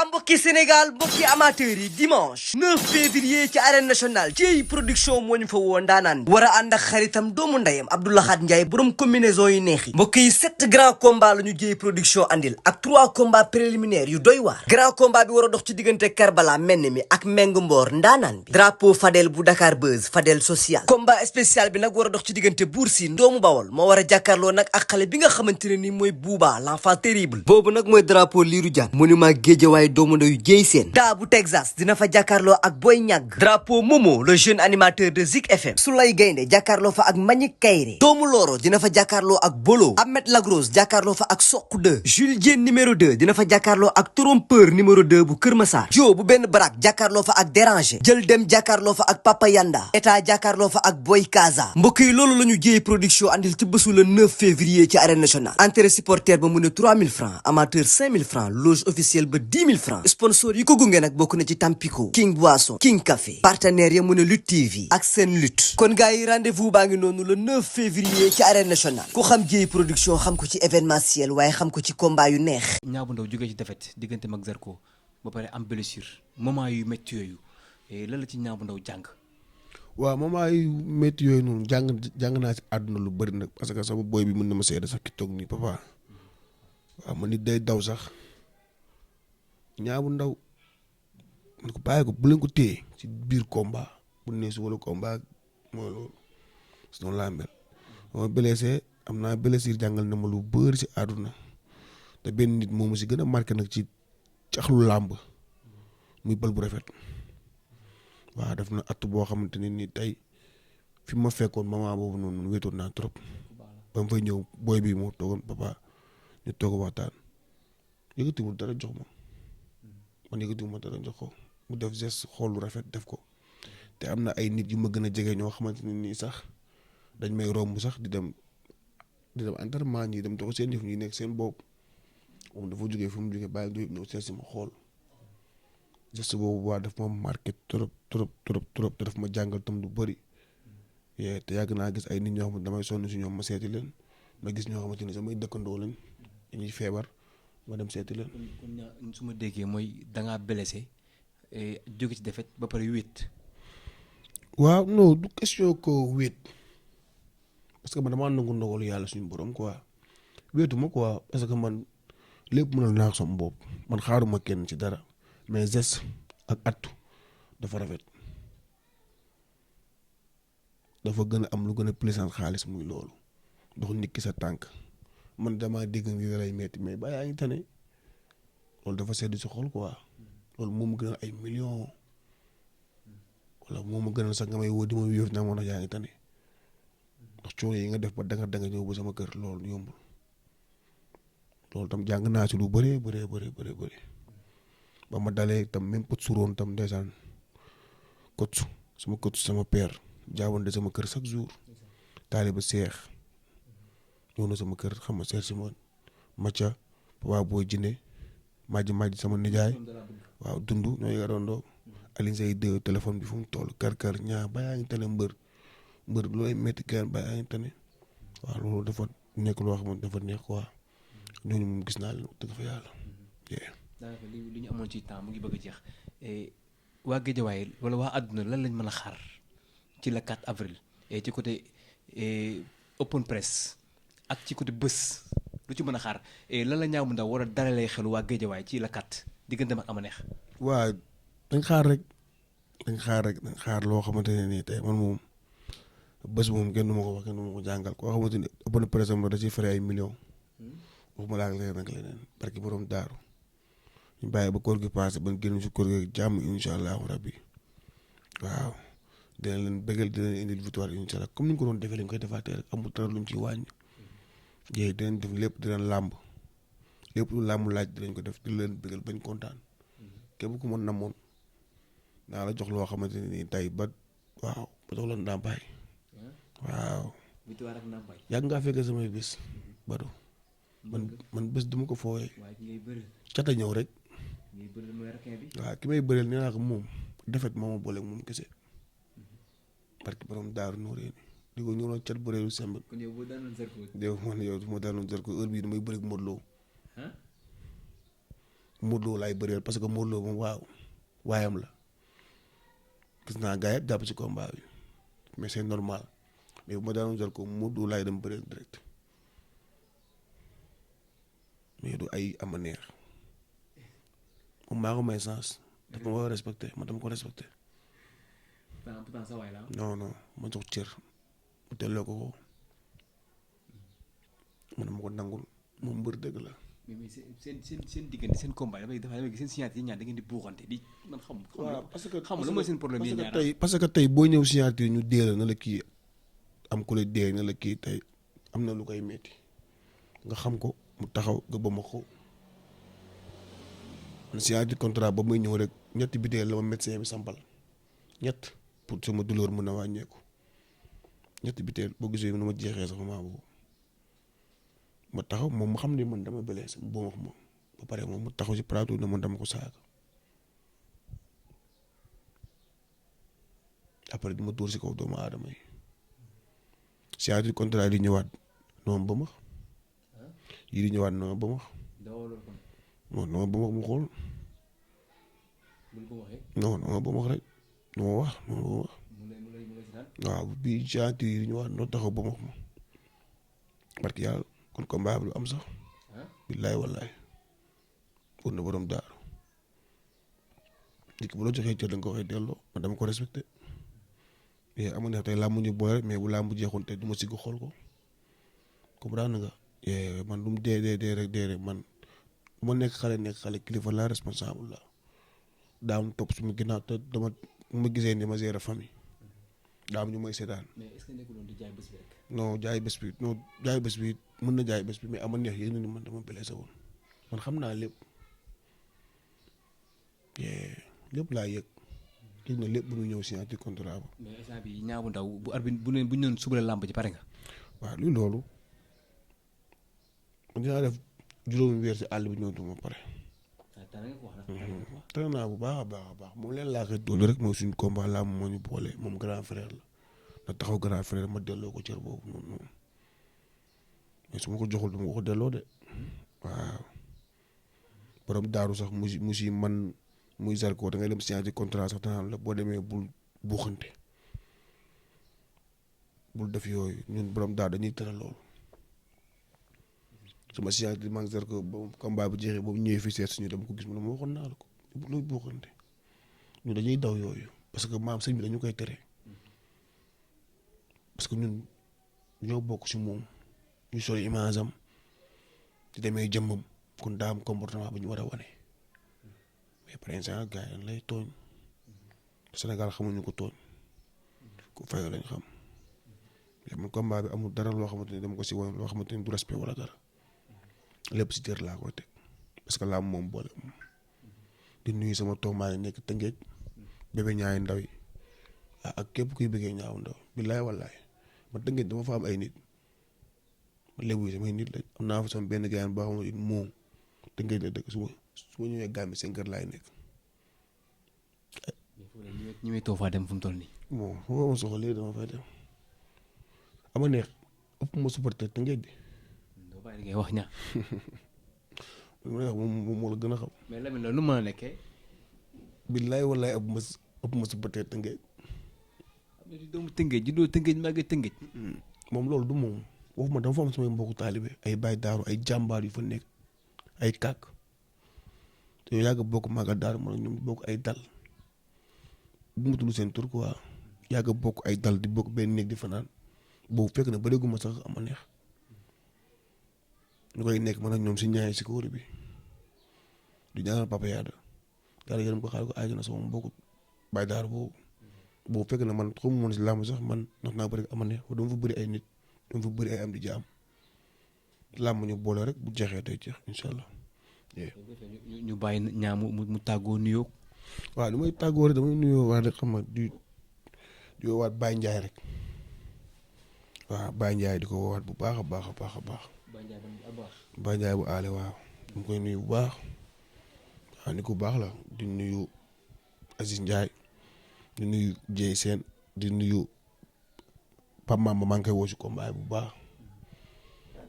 mbokki Sénégal mbokki amateurs yi dimanche 9 février ci arène nationale ci production moo ñu fa woo ndaanaan bi war a ànd ak xaritam doomu ndeyam Abdou Lahad Ndiaye borom combinaison yu neex yi mbokk yi 7 grands combats la ñu jéey production andil ak 3 combats préliminaires yu doy waar grand combat bi war a dox ci diggante Karbala menn mi ak Meng Mboor ndaanaan bi drapeau Fadel bu Dakar Buzz Fadel social combat spécial bi nag war a dox ci diggante Bour Sine doomu Bawol moo war a jàkkaarloo nag ak xale bi nga xamante ne ni mooy Bouba l'enfant terrible boobu nag mooy drapeau Lirou Diane monument Guédiawaye doomu ndeyu jéy seen daa bu Texas dina fa jàkkaarloo ak Boy Ñagg drapeau Momo le jeune animateur de Zik FM Soulay Gaynde jàkkaarloo fa ak Mbagnick Kaïré doomu Loro dina fa jàkkaarloo ak Bolo Ahmed Lagros jàkkaarloo fa ak Sokh 2 Jules Diène numéro 2 dina fa jàkkaarloo ak Trompeur numéro 2 bu Kër Massar Jo bu benn barak jàkkaarloo fa ak Déranger jël dem jàkkaarloo fa ak Papa Yanda état jàkkaarloo fa ak Boy Kaza mbokk yi loolu la ñu jéey production andil ci bésu le 9 février ci arène nationale entrée supporter ba mu ne 3000 francs amateur 5000 francs loge officielle ba 10 000 francs sponsor yi ko gunge nag bokk na ci Tampico King Boisson King Café partenaire ya mu ne Lutte TV ak seen lutte kon gars yi rendez-vous baa ngi noonu le 9 février ci arène nationale ku xam jéey production xam ko ci événementiel waaye xam ko ci combat yu neex Niang bu Ndaw jógee ci défaite diggante mag Zarko ba pare am blessure moment yu métti yooyu lan la ci Niang bu Ndaw jàng waaw moment yu métti yooyu noonu jàng naa ci àdduna lu bëri nag parce que sama boy bi mën na ma seede sax ki toog nii papa waaw man nit day daw sax Niang bu Ndaw man ko bàyyi ko bu leen ko téye ci biir combat bu ne su wala combat mooy loolu si noonu laa mel ma blessé am naa blessure jàngal na ma lu bëri si àdduna te benn nit moomu si gën a marqué nag ci axlu làmb muy bal bu rafet waaw def na at boo xamante ne ni tey fi ma fekkoon moment boobu noonu wéetoon naa trop ba mu fay ñëw booy bi moo toogoon papa ñu toog waxtaan yëkkatiwul dara jox ma man yëkkatiwul ma dara jox ko mu def geste xool lu rafet def ko te am na ay nit yu ma gën a jege ñoo xamante ne nii sax dañ may romb sax di dem entraînement ñi dem dox seen yëf ñi nekk seen bopp moom dafa jógee fu mu jógee bàyyi du ñëw seet si ma xool geste boobu waa daf ma marqué trop te daf ma jàngal tam lu bëri te yàgg naa gis ay nit ñoo xamante damay sonn si ñoom ma seeti leen ma gis ñoo xamante ne samay dëkkandoo lañ dañuy feebar ma dem seeti leen. kon su ma déggee mooy da ngaa blessé jóge ci défaite ba pare wéet. waaw non du question ko wéet parce que man damaa nangu ndogalu yàlla suñu borom quoi wéetu ma quoi parce que man lépp mënal naa sama bopp man xaaruma kenn ci dara mais geste ak attu dafa rafet dafa gën a am lu gën a plaisant xaalis muy loolu dox nit ki sa tànk man damaa dégg ngi lay metti mais ba yaa ngi tane loolu dafa sedd si xol quoi loolu moo ma gënal ay millions wala moo ma gënal sax nga may woo di ma wéef naa moo tax yaa ngi tane ndax coono yi nga def ba danga ñëw ba sama kër loolu yombul loolu tam jàng naa si lu bëree ba ma dalee tam même pot suroon tam ndeysaan sama père jaabonde sama kër chaque jour taaliba seex ñëw na sama kër xam nga seet si ma macca papa booy jinde majj sama nijaay waaw dund ñoo yarandoo Alioune Seye 2 téléphone bi fu mu toll kar ñaa ba yaa ngi tane mbër looy métti kenn ba yaa ngi tane waaw loolu dafa nekk loo xamante dafa neex quoi ñooñu moom gis naa leen dëgg fa yàlla. daanaka li ñu amoon ci temps mu ngi bëgg a jeex waa Guédiawaye wala waa àdduna lan lañ mën a xaar ci le 4 avril ci côté open press ak ci côté bés lu ci mën a xaar lan la Niang bu Ndaw war a dalalee xelu waa Guédiawaye ci le 4 diggante ak ama neex. waaw dañ xaar loo xamante ne nii tey man moom bés moom kenn du ma ko wax kenn du ma ko jàngal koo xamante ni open press am da ciy fere ay millions waxuma laa ak leneen parce que borom daaru ñu bàyyi ba koor gi passé ba génn si koor gi jàmm incha allahu rabbi waaw dina leen bëggal dina leen indil victoire incha allah comme ni ñu ko doon defee lañ koy defaatee rek amul dara luñ ciy wàññi jéey dinañ def lépp dinañ làmb lépp lu làmb laaj dinañ ko def di leen bëggal bañ kontaan képp ku mën na moon naa la jox loo xamante ne nii tey ba waaw ba jox la ndàmpaay waaw yàgg ngaa fekkee samay bés bado man bés duma ko fooyee cata ñëw rek waaw ki may bëreel nee naa ko moom defet moo ma boole moom kese parce que borom daaru nooree ni di ko ñëw cat bëreelu semb yow man yow su ma daanoon Zarko heure bii damay bëri Modou Lo Modou Lo laay bëreel parce que Modou Lo moom waayam la gis naa gars yëpp jàpp si combat bi mais c'est normal mais bu ma daanoon jël ko Modou Lo laay dem bëreel direct mais du ay ama neex moom maa ko may sens daf ma war a respecté man dama ko respecté pourtant sa waay la non ma jox cër mu delloo ko man ma ko nangul moom mbër dëgg la. mais seen diggante seen combat dafay gis seen signature yi ñaar da ngeen di buuxante di man xam. waaw parce que xam la mooy seen problème yi ñaar parce que tey boo ñëw signature ñu dee la na la kii am ku la dee na la kii tey am na lu koy metti nga xam ko mu taxaw nga ba ma ko man signature contrat ba muy ñëw rek ñetti biteel la ma médecin bi sampal ñett pour sama douleur mën a wàññeeku ñetti biteel boo gisee nu ma jeexee sax moment boobu ma taxaw moom mu xam ne man dama blessé mu boo wax ma ba pare moom mu taxaw si plateau ne man dama ko saaga après di ma dóor si kaw doomu aadama yi signature contrat di ñëwaat noonu ba ma yi di ñëwaat noonu ba ma non ba ma mu xool non ba ma rek nu ma wax waaw bii signature yi di ñëwaat noonu taxaw ba ma wax ma barki yàlla kon combat bi lu am sax billaay wallaay pour na borom daaru nit ki bu la joxee cër da nga ko waxee delloo man dama ko respecté mais amu neex tey làmb ñu boole mais bu làmb jeexoon tey du ma sigg xool ko comprendre nga man lu mu dee rek man bu ma nekk xale kilifa la responsable la daam topp su ma ginnaaw te dama ma gisee ni ma gérer famille daam ñu may seetaan. mais est-ce que nekkul woon di jaay bés bi rek. non jaay bés bi mën na jaay bés bi mais ama neex yéen ni man dama blessé woon man xam naa lépp lépp laa yëg yëg na lépp bu muy ñëw signature contrat ba. mais instant bi Niang bu Ndaw bu arbitre bu ñu doon suba la làmb ji pare nga. waaw luy loolu man dinaa def juróomi weer si àll bi ñëw duma pare. tane naa bu baax a baax moom leen laa koy doolu rek mooy suñu combat laa moo ñu boole moom grand frère la na taxaw grand frère ma delloo ko cër boobu noonu mais su ma ko joxul du ma ko delloo de waaw borom daaru sax mu si man muy Zarko da ngay dem signature contrat sax danaan la boo demee bul buuxante bul def yooyu ñun borom daaru dañuy tere loolu sama signature man Zarko ba combat bu jeexee boobu ñëwee fii seet suñu dem ko gis mu ne ma waxoon naa la ko looy buuxante ñun dañuy daw yooyu parce que maam sëñ bi dañu koy tere parce que ñun ñoo bokk si moom ñu sori image am di demee jëmmam kon daa am comportement bu ñu war a wane mais par exemple gars yi lay tooñ Sénégal xamuñu ko tooñ ku fayoo lañ xam mais man combat bi amul dara loo xamante ni dama ko si wane loo xamante ni du respect wala dara lépp si cër laa koy teg parce que laa moom boole moom di nuyu sama toomaa yi nekk Tëngéej bébé ñaay ndaw yi ak képp kuy bëggee ñaaw ndaw billaay wallaay man Tëngéej dama fa am ay nit ma lébu yi samay nit lañ am naa fa sama benn gars boo xam ne moom Tëngéej la dëkk su ma ñëwee Gàmbi seen kër laay nekk. ñu ngi toog faa dem fu mu toll nii. bon fu ma soxla léegi dama fay dem ama neex ëpp ma supporter Tëngéej bi. doo bàyyi li ngay wax ñaa. moom moo la gën a xam. mais Lamine loolu lu mën a nekkee. billaay wallaay ëpp ma supporter Tëngéej. xam nga doomu Tëngéej juddoo Tëngéej màggee Tëngéej. moom loolu du moom waxuma dama fa am samay mbokku taalibe ay baay daaru ay jàmbaar yu fa nekk ay kàkk te yow yàgg bokk màgga daaru man ñoom bokk ay dal bu ma tudd seen tur quoi yàgg bokk ay dal di bokk benn néeg di fanaan boobu fekk na bëreeguma sax ama neex ñu koy nekk man ak ñoom si ñaay si kóori bi di ñaanal papa yaada yàlla yërëm ko xaar ko aajana sama mbokku baay daaru boobu fekk na man xamu moon si làmb sax man ndax naa bëri ama neex dama fa bëri ay nit dama fa bëri ay am di jaam làmb ñu boole rek bu jeexee tey jeex incha allah. ñu bàyyi ñaa mu tàggoo nuyoo. waaw li may tàggoo rek damay nuyoo waat rek xam nga di woowaat Baye Ndiaye rek waaw Baye Ndiaye di ko woowaat bu baax a baax a baax a baax. Baye Ndiaye bu aale waaw ñu koy nuyu bu baax waaw ni ku baax la di nuyu Aziz Ndiaye di nuyu Dieye Sène di nuyu Pape Mamba maa ngi koy woo si combat bu baax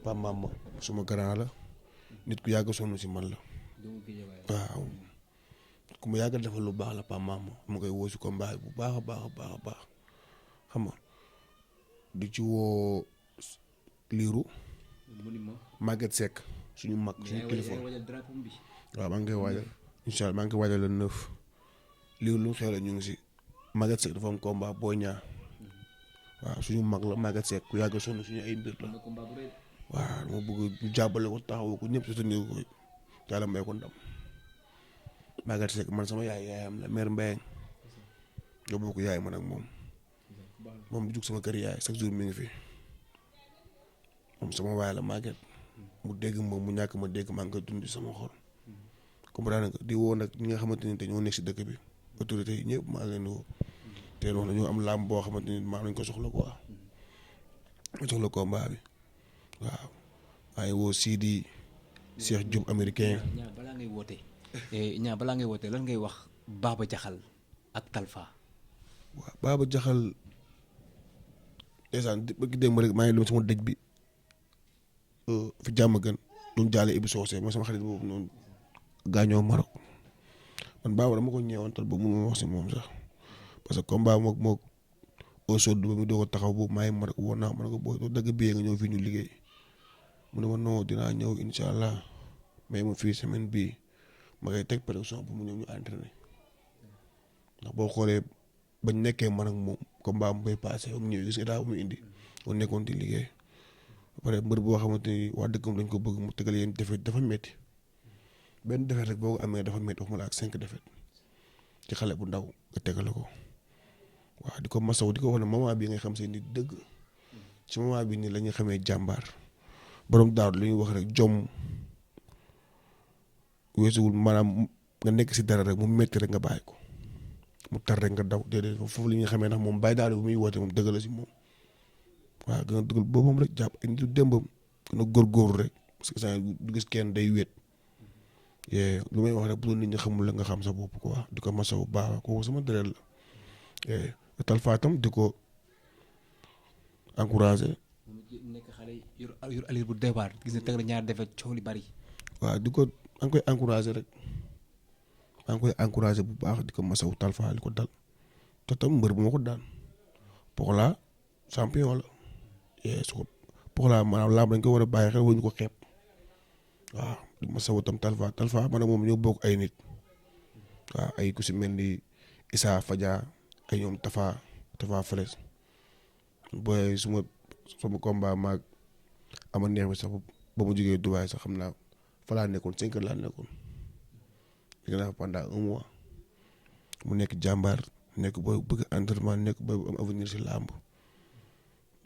Pape Mamba suma grand la nit ku yàgg sonn si man la waaw ku ma yàgg defal lu baax la Pa Mama ma koy woo si combat bu baax a baax a baax a baax xam nga di ci woo liiru Maguette Seck suñu mag suñu kilifa waaw maa ngi koy waajal incha allah maa ngi koy waajal le 9 liiru lu mu xew la ñu ngi si Maguette Seck dafa am combat Boy Niang waaw suñu mag la Maguette Seck ku yàgg sonn suñu ay mbir la waaw dama bëgg ñu jàppale ko taxawu ko ñëpp soutenir ko yàlla may ko ndam Maguette Seck man sama yaayam la mère Mbayang ñoo bokk yaay man ak moom du jug sama kër yaay chaque jour mi ngi fi moom sama waay la Maguette mu dégg ma mu ñàkk ma dégg maa ngi koy dund sama xol comprendre nga di woo nag ñi nga xamante ni te ñoo nekk si dëkk bi autorité yi ñëpp maa ngi leen di woo te wax na ñoo am làmb boo xamante ni maa nañ ko soxla quoi ma soxla combat bi waaw maa ngi woo Sidi Cheikh Diop américain. balaa ngay woote balaa ngay woote lan ngay wax Baba Jaxal ak Talfa. waaw Baba Jaxal ndeysaan ba ki démb rek maa ngi dem sama dëj bi fi jàmm gën doon jaale Ibou Socé mooy sama xarit boobu noonu gaañoo Maroc man Baba dama ko ñeewantal ba mun ma wax si moom sax parce que combat mook au sod ba mu doog a taxaw boobu maa ngi Maroc woon naa ma ne ko booy doo dagg biyee nga ñëw fii ñu liggéey mu ne ma non dinaa ñëw incha allah mais ma fii semaine bii ma koy teg pression pour mu ñëw ñu entraîné ndax boo xoolee bañ nekkee man ak moom combat mu bay passé mu ñëw gis nga daa mu indi mu nekkoon di liggéey ba pare mbër boo xamante ni waa dëkkam dañ ko bëgg mu tegal yéen defet dafa metti benn defet rek boo ko amee dafa metti waxuma la ak 5 defet ci xale bu ndaw nga tegale ko waaw di ko masaw di ko wax ne moment bii ngay xam seen nit dëgg ci moment bii nii la ñuy xamee jàmbaar borom daaru lu ñuy wax rek jom weesuwul maanaam nga nekk si dara rek mu metti rek nga bàyyi ko mu tar rek nga daw déedéet foofu li ñuy xamee ndax moom bàyyi daal bu muy woote moom dëgg la si moom waaw gën a dëggal boppam rek jàpp ay nitu démbam gën a góorgóorlu rek parce que saa du gis kenn day wéet lu may wax rek bu doon nit ñi xamul la nga xam sa bopp quoi di ko masawu baax kooku sama deret la Talfa tam di ko encouragé. nekk xale yor alir bu départ gis ne teg na ñaar defet coow li bari. waaw di ko maa ngi koy encouragé rek maa ngi koy encouragé bu baax di ko masawu Talfa li ko dal te tam mbër bu ma ko daan Pokola champion la su ko Pokola maanaam lamb dañ ko war a bàyyi xel wañu ko xeeb waaw di masawu tam Talfa man ak moom ñoo bokk ay nit waaw ay ku si mel ni Issa Fadia ay ñoom Tafa Fres booy sama combat maag ama neex bi sax ba mu jógee Dubaay sax xam naa fa laa nekkoon 5 heures laa nekkoon léegi naa pendant 1 mois mu nekk jàmbaar nekk booy bëgg entraînement nekk booy am avenir si làmb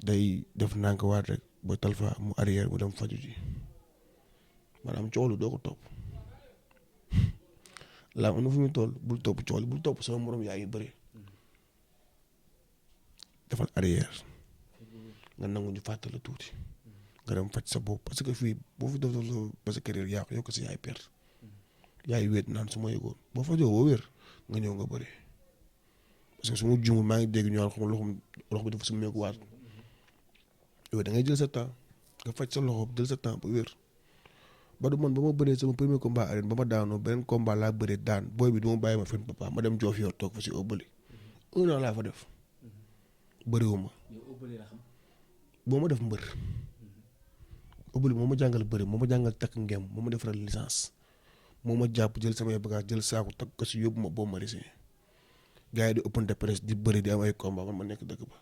day def nànk waat rek ba Talfa mu arrière mu dem faju ji maanaam coolu doo ko topp làmb am na fu muy toll bul topp coolu bul topp sama morom yaa ngi bëri defal arrière nga nangu ñu fàttali tuuti nga dem faj sa bopp parce que fii boo fi def ba sa carrière yaa ko yokk si yaay perte yaay wéet naan su ma yëgoon boo fajoo boo wér nga ñëw nga bëri parce que su ma juumul maa ngi dégg ñu xam loxo bi dafa summeeku waat yow da ngay jël sa temps nga faj sa loxo jël sa temps ba wér ba du man ba ma bëree sama premier combat arène ba ma daanoo beneen combat laa bëree daan booy bi du ma bàyyi ma fen papa ma dem joof yor toog fa si Obali 1 an laa fa def bëriwuma boo ma def mbër Obali moo ma jàngal bëri moo ma jàngal takk ngem moo ma defaral licence moo ma jàpp jël samay bagage jël saako takk ko si yóbbu ma boo ma risee gars yi di open de presse di bëri di am ay combat man ma nekk dëkk ba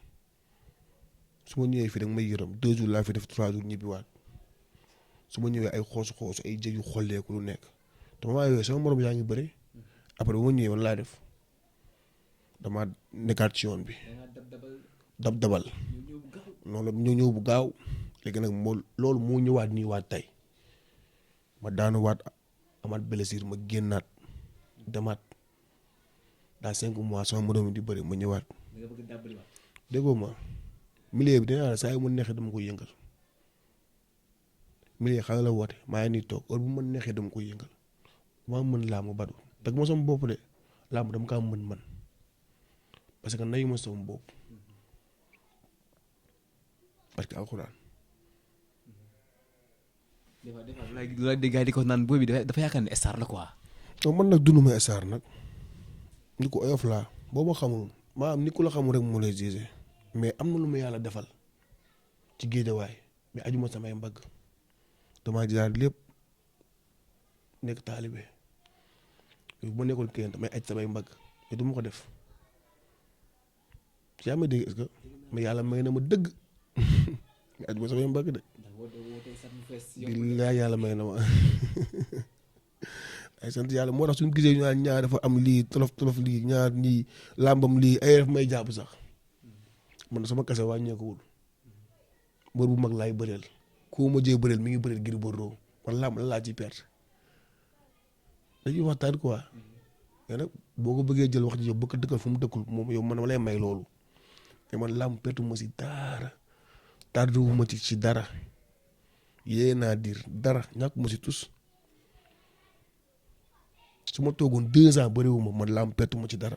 su ma ñëwee fii da nga may yërëm 2 jours laa fi def 3 jours ñibbiwaat su ma ñëwee ay xoosu ay jëg yu xolleeku lu nekk te ma yooyu sama morom yaa ngi bëri après bu ma ñëwee man laa def dama nekkaat ci yoon bi dabal noonu la ñëw bu gaaw léegi nag loolu moo ñëwaat nii waat tey ma daanu waat amaat blessure ma génnaat demaat dans 5 mois sama morom di bëri ma ñëwaat déggoo ma milieu bi dinaa la saa yu ma neexee dama koy yëngal milieu xale la woote maa ngi nii toog heure bu ma neexee dama koy yëngal maa mën laa ma badu teg ma sama bopp de laa ma dama kaa mën man parce que nayu ma sama bopp parce que alxuraan des fois lu la dégg di ko naan booy bi dafa yaakaar ne star la quoi. non man nag dunduma star nag ni ko oyof laa boo ma xamul maanaam ni ku la xamul rek moo lay gisé mais am na lu ma yàlla defal ci géejawaay mais ajuma samay mbagg damaa jaar lépp nekk taalibe bu ma nekkoon kenn damay aj samay mbagg mais du ma ko def yaa ma dégg est-ce que mais yàlla may na ma dëgg mais ajuma samay mbagg de billaay yàlla may na ma ay sant yàlla moo tax suñu gisee ñu naan ñaar dafa am lii tolof lii ñaar nii làmbam lii ay daf may jàpp sax man sama kase wàññeekuwul mbër bu mag laay bëreel ku ma jee bëreel mi ngi bëreel Gris Bordeaux man làmb la laa ciy perte dañuy waxtaan quoi mais nag boo ko bëggee jël wax ji yow bëgg dëkkal fu mu dëkkul moom yow man ma lay may loolu te man làmb perte ma si dara tarduwu ma ci dara yée naa diir dara ñàkk ma si tus su ma toogoon 2 ans bëriwuma man làmb perte ma ci dara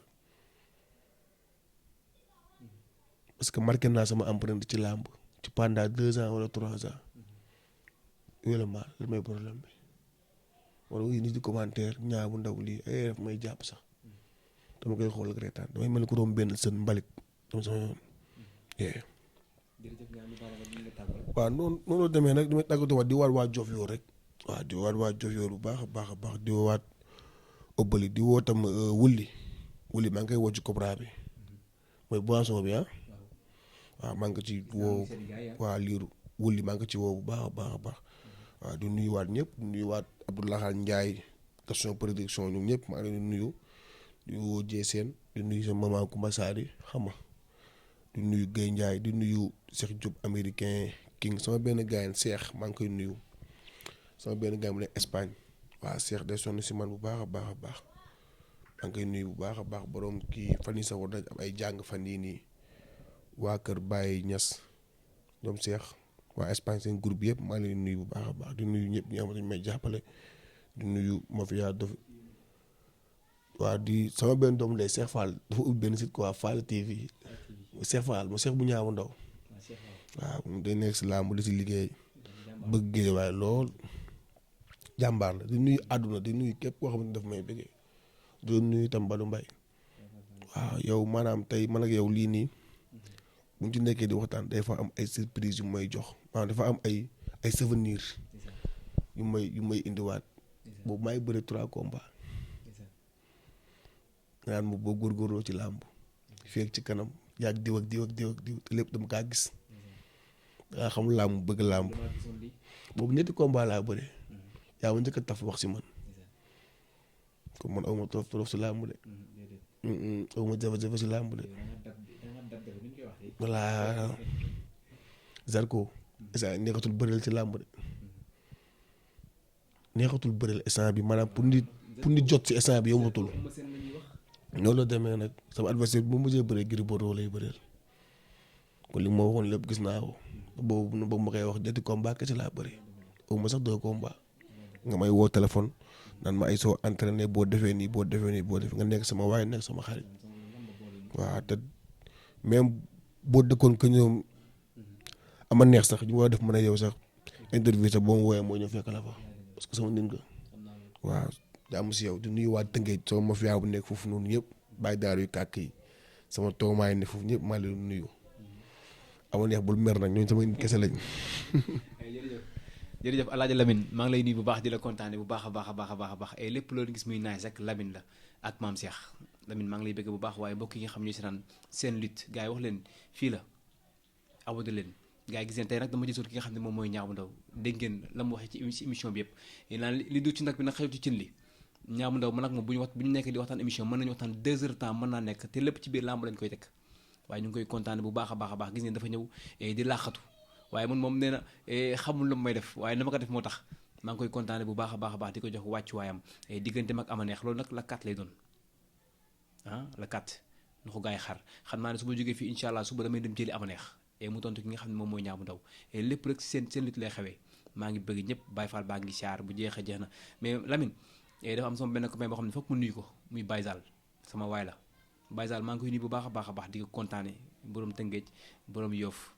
parce que marqué naa sama empreinte ci làmb ci pendant 2 ans wala 3 ans yooyu la li may problème bi wala wuy nit di commentaire ñaa bu ndaw lii ay def may jàpp sax dama koy xool ak reetaan damay mel ni ku doom benn sën mbalit dama sama yoon waaw noonu la demee nag damay tàggatoo waat di waat waa Diofior rek waaw di waat waa Diofior bu baax a baax di waat Obali di woo tam wulli maa ngi koy woo ci Cobra bi mooy boisson bi ah waaw maa ngi ko ci woo waa liiru wulli maa ngi ko ci woo bu baax a baax waaw di nuyuwaat ñëpp di nuyuwaat Abdoulaye Ndiaye Gaston production ñoom ñëpp maa ngi leen di nuyu di woo Jeeseen di nuyu sa maman Koumba Sadi xam nga di nuyu Guèye Ndiaye di nuyu Cheikh Diop américain king sama benn gars Cheikh maa ngi koy nuyu sama benn gars mu ne Espagne waaw Cheikh day sonn si man bu baax a baax maa ngi koy nuyu bu baax a baax borom kii fan yii sax war nañ am ay jàng fan yii nii waa Kër Baye Niass ñoom Cheikh waa Espagne seen groupe yëpp maa ngi leen di nuyu bu baax a baax di nuyu ñëpp ñi nga xamante ne may jàppale di nuyu mafia dof waa di sama benn doom lay Cheikh Fall dafa ubbi benn site quoi Fall TV Cheikh Fall mu Cheikh bu ñaaw ndaw waaw moom day nekk si làmb di si liggéey bëgg géej waaye lool jàmbaar la di nuyu àdduna di nuyu képp koo xamante ne daf may bëggee di nuyu itam Badou Mbaye waaw yow maanaam tey man ak yow lii nii bu ñu ci nekkee di waxtaan day fa am ay surprise yu may jox maanaam dafa am ay souvenir yu may indiwaat boobu maay bëri 3 combats nga naan ma boo góorgóorloo ci làmb feeg ci kanam yàgg diw te lépp dama kaa gis dangaa xam làmb bëgg làmb boobu 2 combats laa bëri yaa ma njëkk a taf wax si man comme man awma torof si làmb de awma jafe-jafe si làmb de voilà Zarko instant neexatul bëreel ci làmb de neexatul bëreel instant bi maanaam pour nit jot si instant bi yombatul noonu la demee nag sama adversaire bi mu mujjee bëree Gris Bordeaux lay bëreel kon li ma waxoon lépp gis naa ko boobu ma koy wax 2 combats kese laa bëri awma sax 2 combats nga may woo téléphone naan ma ay soo entraîné boo defee nii nga nekk sama waay nekk sama xarit waaw te même boo dëkkoon que ñoom ama neex sax ñu war a def mën a yow sax interview sax boo ma wooyee moo ñëw fekk la fa parce que sama nit nga waaw jàmm si yow di nuyu waa Tëngéej sama mafia bu nekk foofu noonu yëpp bàyyi daar yu kàkk yi sama toomaay ne foofu ñëpp maa leen nuyu ama neex bul mer nag ñooñu sama nit kese lañ jërëjëf Alaaji Lamine maa ngi lay nuyu bu baax di la kontaane bu baax a baax et lépp loolu gis muy naaj rek Lamine la ak Maam Cheikh Lamine maa ngi lay bëgg bu baax waaye mbokk yi nga xam ñooy seetaan seen lutte gars yi wax leen fii la abonné leen gars yi gis ngeen tey nag dama gisoon ki nga xam ne moom mooy Niang bu Ndaw dégg ngeen la mu waxee ci émission bi yëpp yéen naan li du ci nag bi nag xew ci cin li Niang bu Ndaw man ak moom bu ñu nekkee di waxtaan émission mën nañu waxtaan 2 heures de temps mën naa nekk te lépp ci biir làmb lañ koy teg waaye ñu ngi koy kontaane bu baax a baax gis ngeen dafa ñëw di laaxatu waaye man moom nee na xamul lu may def waaye na ma ko def moo tax maa ngi koy kontaane bu baax a baax di ko jox wàccuwaayam diggante mag ama neex loolu nag la 4 lay doon la 4 na ko gars yi xar xam naa ne su ma jógee fii incha allah suba damay dem jëli ama neex mu tontu ki nga xam ne moom mooy Niang bu Ndaw lépp rek seen lutte lay xewee maa ngi bëgg ñëpp Baye Fall baa ngi siyaar bu jeex na mais Lamine dafa am sama benn copain boo xam ne foog mu nuyu ko muy Baye Zal sama waay la Baye Zal maa ngi koy nuyu bu baax a baax di ko kontaane borom Tëngéej borom Yoff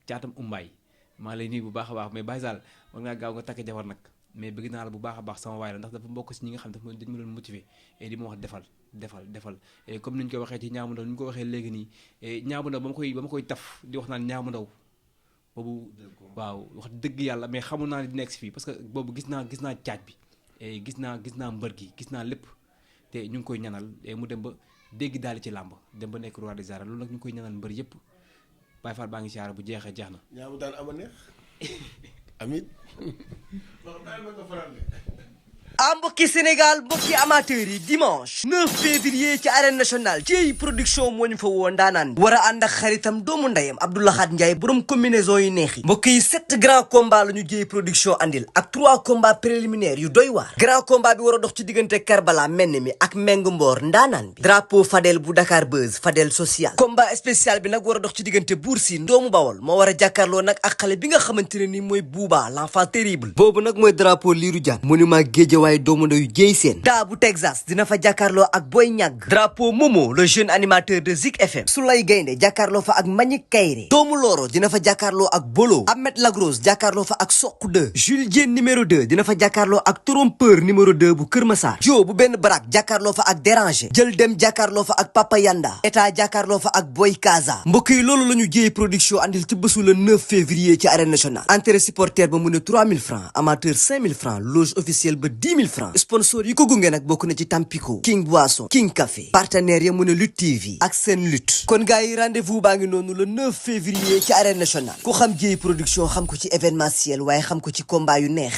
caatam umbaay maa lay nuyu bu baax a baax mais Baye Sall war ngaa gaaw nga takk jabar nag mais bëgg naa la bu baax a baax sama waay la ndax dafa bokk si ñi nga xam dafa dañu ma doon motiver et di ma wax defal et comme ni ñu ko waxee ci Niang bu Ndaw ni ñu ko waxee léegi nii Niang bu Ndaw ba ma koy taf di wax naan Niang bu Ndaw boobu waaw wax dëgg yàlla mais xamul naa ne di nekk si fii parce que boobu gis naa caaj bi et gis naa mbër gi gis naa lépp te ñu ngi koy ñanal et mu dem ba dégg daal ci làmb dem ba nekk roi des arènes loolu nag ñu ngi koy ñanal mbër yëpp Baye Fall baa ngi siyaare bu jeexee jeex na. ñaa mu daan ama neex amit mbokki Sénégal mbokki amateurs yi dimanche 9 février ci arène nationale ci production moo ñu fa woo ndaanaan bi war a ànd ak xaritam doomu ndeyam Abdou Lahad Ndiaye borom combinaison yu neex yi mbokk yi 7 grands combats la ñu jéey production andil ak 3 combats préliminaires yu doy waar grand combat bi war a dox ci diggante Karbala menn mi ak Meng Mboor ndaanaan bi drapeau Fadel bu Dakar Buzz Fadel social combat spécial bi nag war a dox ci diggante Bour Sine doomu Bawol moo war a jàkkaarloo nag ak xale bi nga xamante ne ni mooy Bouba l'enfant terrible boobu nag mooy drapeau Lirou Diane monument Guédiawaye waaye doomu ndeyu jéy seen daa bu Texas dina fa jàkkaarloo ak Boy Ñàgg drapeau Momo le jeune animateur de Zik FM Soulay Gaynde jàkkaarloo fa ak Manick Kayre doomu Loro dina fa jàkkaarloo ak Bolo Ahmed Lagros jàkkaarloo fa ak Sokh 2 Jules Diène numéro 2 dina fa jàkkaarloo ak Trompeur numéro 2 bu Kër Massar Jo bu benn barak jàkkaarloo fa ak Déranger jël dem jàkkaarloo fa ak Papa Yanda état jàkkaarloo fa ak Boy Kaza mbokk yi loolu la ñu jéey production andil ci bésu le 9 février ci arène nationale entrée supporter ba mu ne 3000 francs amateur 5000 francs loge officielle ba 10 000 francs sponsor yi ko gunge nag bokk na ci Tampico King Boisson King Café partenaire ya mu ne Lutte TV ak seen lutte kon gars yi rendez-vous baa ngi noonu le 9 février ci arène nationale ku xam jéey production xam ko ci événementiel waaye xam ko ci combat yu neex